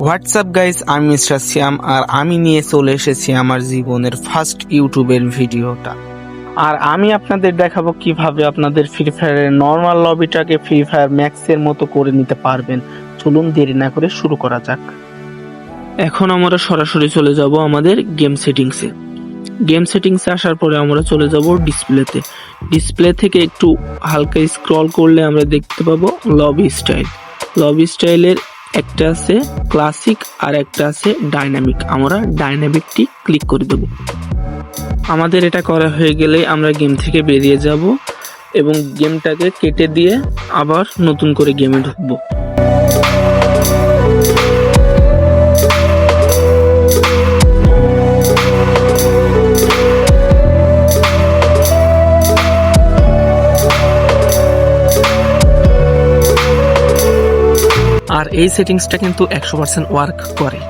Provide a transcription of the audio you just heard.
WhatsApp guys, আমি mister শ্যাম আর আমি নিয়ে চলে এসেছি আমার জীবনের ফার্স্ট ইউটিউবের ভিডিওটা। আর আমি আপনাদের দেখাবো কিভাবে আপনাদের ফ্রি ফায়ারের নর্মাল লবিটাকে ফ্রি ফায়ার ম্যাক্সের মতো করে নিতে পারবেন। চলুন দেরি না করে শুরু করা যাক। এখন আমরা সরাসরি চলে যাব আমাদের গেম সেটিংসে। গেম সেটিংসে আসার পরে আমরা চলে যাব ডিসপ্লেতে। ডিসপ্লে থেকে একটু হালকা স্ক্রল করলে আমরা দেখতে পাবো লবি স্টাইল। লবি স্টাইলের একটা আছে ক্লাসিক আর একটা আছে ডাইনামিক। আমরা ডাইনামিকটি ক্লিক করে দেব। আমাদের এটা করা হয়ে গেলে আমরা গেম থেকে বেরিয়ে যাব এবং গেমটাকে কেটে দিয়ে আবার নতুন করে গেমে ঢুকবো। আর এই সেটিংসটা কিন্তু 100% ওয়ার্ক করে।